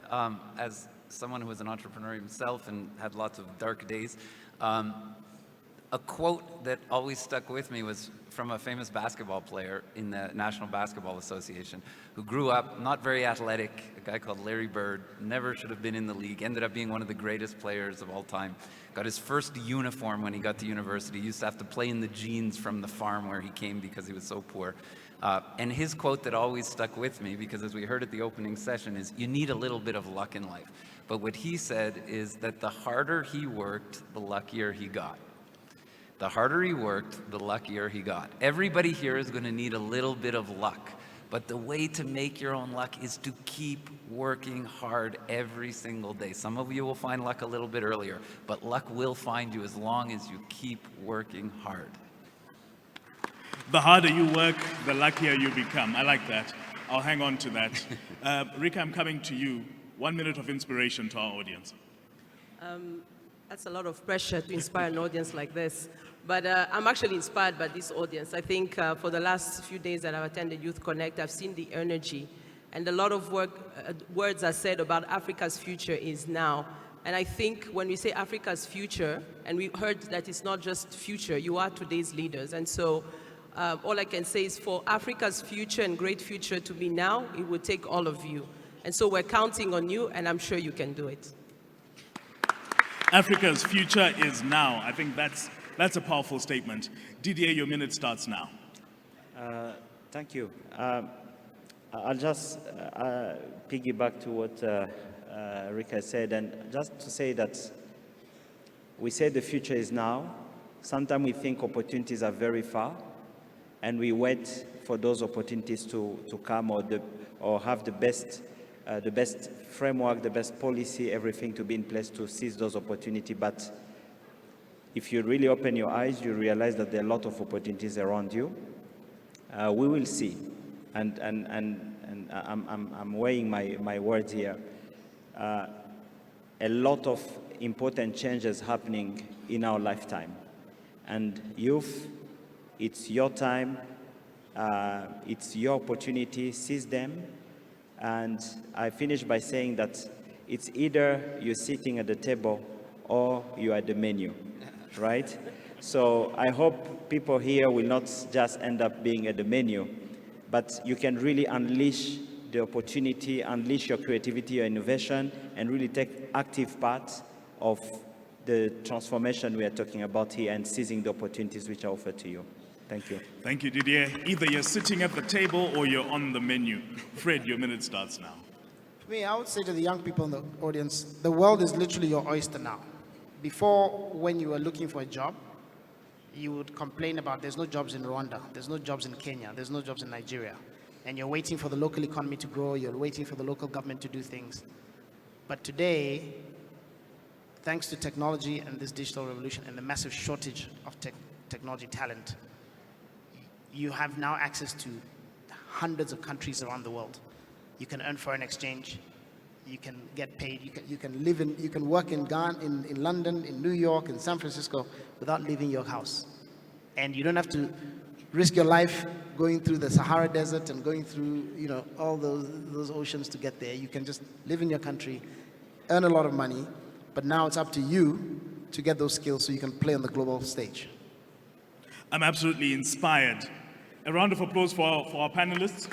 as someone who was an entrepreneur himself and had lots of dark days, a quote that always stuck with me was from a famous basketball player in the National Basketball Association who grew up not very athletic, a guy called Larry Bird, never should have been in the league, ended up being one of the greatest players of all time. Got his first uniform when he got to university. He used to have to play in the jeans from the farm where he came because he was so poor. And his quote that always stuck with me, because as we heard at the opening session, is you need a little bit of luck in life. But what he said is that the harder he worked, the luckier he got. The harder he worked, the luckier he got. Everybody here is going to need a little bit of luck. But the way to make your own luck is to keep working hard every single day. Some of you will find luck a little bit earlier, but luck will find you as long as you keep working hard. The harder you work, the luckier you become. I like that. I'll hang on to that. Rika, I'm coming to you. 1 minute of inspiration to our audience. That's a lot of pressure to inspire an audience like this. But I'm actually inspired by this audience. I think for the last few days that I've attended Youth Connect, I've seen the energy. And a lot of words are said about Africa's future is now. And I think when we say Africa's future, and we heard that it's not just future, you are today's leaders. And so all I can say is for Africa's future and great future to be now, it will take all of you. And so we're counting on you, and I'm sure you can do it. Africa's future is now. I think that's a powerful statement. Didier, your minute starts now. Thank you. I'll just piggyback to what Rika said, and just to say that we say the future is now. Sometimes we think opportunities are very far, and we wait for those opportunities to come or have the best framework, the best policy, everything to be in place to seize those opportunities. But if you really open your eyes, you realize that there are a lot of opportunities around you. We will see, and I'm weighing my words here. A lot of important changes happening in our lifetime, and youth, it's your time, it's your opportunity, seize them. And I finish by saying that it's either you're sitting at the table or you're at the menu, right? So I hope people here will not just end up being at the menu, but you can really unleash the opportunity, unleash your creativity, your innovation, and really take active part of the transformation we are talking about here and seizing the opportunities which are offered to you. Thank you. Thank you, Didier. Either you're sitting at the table or you're on the menu. Fred, your minute starts now. For me, I would say to the young people in the audience, the world is literally your oyster now. Before, when you were looking for a job, you would complain about there's no jobs in Rwanda, there's no jobs in Kenya, there's no jobs in Nigeria. And you're waiting for the local economy to grow, you're waiting for the local government to do things. But today, thanks to technology and this digital revolution and the massive shortage of technology talent, you have now access to hundreds of countries around the world. You can earn foreign exchange, you can get paid, you can work in Ghana, in London, in New York, in San Francisco without leaving your house. And you don't have to risk your life going through the Sahara Desert and going through, all those oceans to get there. You can just live in your country, earn a lot of money, but now it's up to you to get those skills so you can play on the global stage. I'm absolutely inspired. A round of applause for our panelists.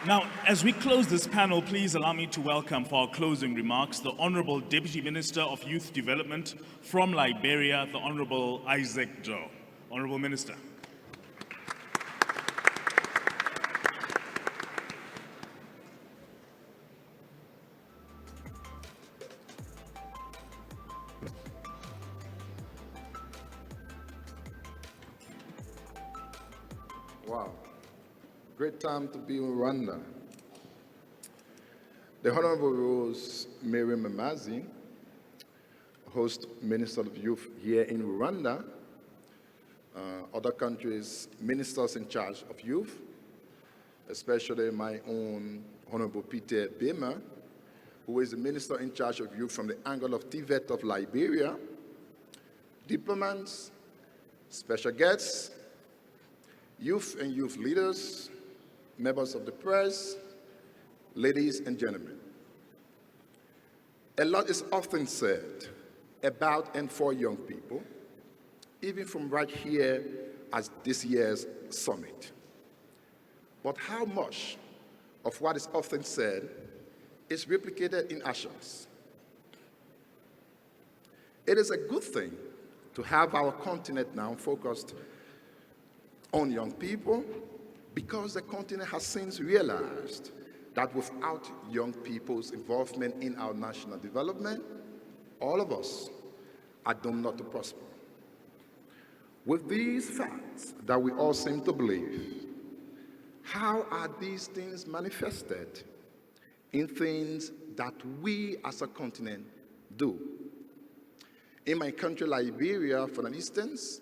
Now, as we close this panel, please allow me to welcome for our closing remarks the Honorable Deputy Minister of Youth Development from Liberia, the Honorable Isaac Joe. Honorable Minister. Wow, great time to be in Rwanda. The Honorable Rose Mary Mamazi, host Minister of Youth here in Rwanda, other countries' ministers in charge of youth, especially my own Honorable Peter Bema, who is the Minister in charge of youth from the angle of TVET of Liberia, diplomats, special guests, youth and youth leaders, members of the press, ladies and gentlemen. A lot is often said about and for young people, even from right here at this year's summit. But how much of what is often said is replicated in actions? It is a good thing to have our continent now focused on young people, because the continent has since realized that without young people's involvement in our national development, all of us are doomed not to prosper. With these facts that we all seem to believe, how are these things manifested in things that we as a continent do? In my country, Liberia, for instance,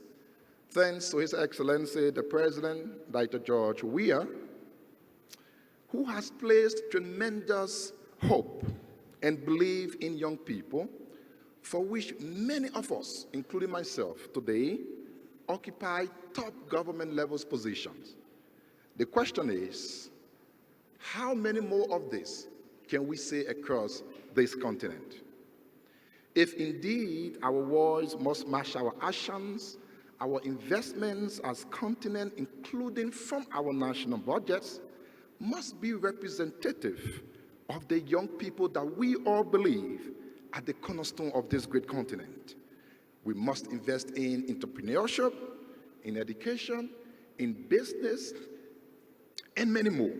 thanks to His Excellency, the President, Dr. George Weah, who has placed tremendous hope and belief in young people, for which many of us, including myself today, occupy top government levels positions. The question is, how many more of this can we say across this continent? If indeed our words must match our actions, our investments as continent, including from our national budgets, must be representative of the young people that we all believe are the cornerstone of this great continent. We must invest in entrepreneurship, in education, in business, and many more.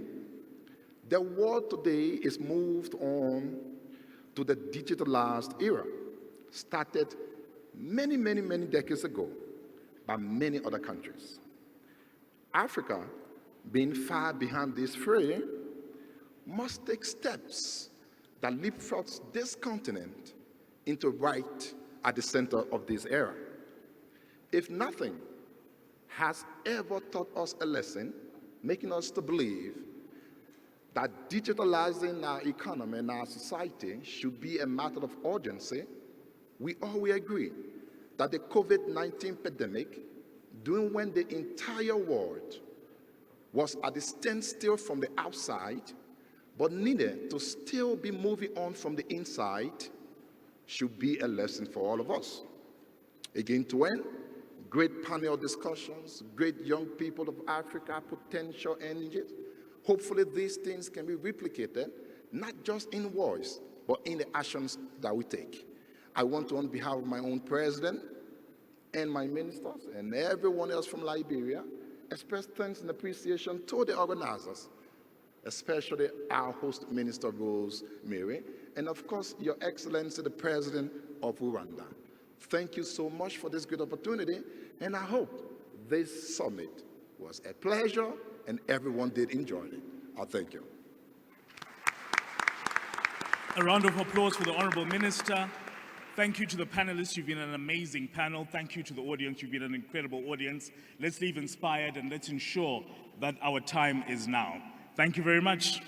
The world today is moved on to the digitalized era, started many decades ago by many other countries. Africa, being far behind this fray, must take steps that leapfrogs this continent into right at the center of this era. If nothing has ever taught us a lesson, making us to believe that digitalizing our economy and our society should be a matter of urgency, we all agree that the COVID-19 pandemic, during when the entire world was at a standstill from the outside, but needed to still be moving on from the inside, should be a lesson for all of us. Again, to end, great panel discussions, great young people of Africa, potential energies. Hopefully these things can be replicated, not just in words, but in the actions that we take. I want to, on behalf of my own president and my ministers and everyone else from Liberia, express thanks and appreciation to the organizers, especially our host minister, Rose Mary, and of course, Your Excellency, the President of Rwanda. Thank you so much for this great opportunity, and I hope this summit was a pleasure and everyone did enjoy it. I thank you. A round of applause for the Honorable Minister. Thank you to the panelists. You've been an amazing panel. Thank you to the audience. You've been an incredible audience. Let's leave inspired and let's ensure that our time is now. Thank you very much.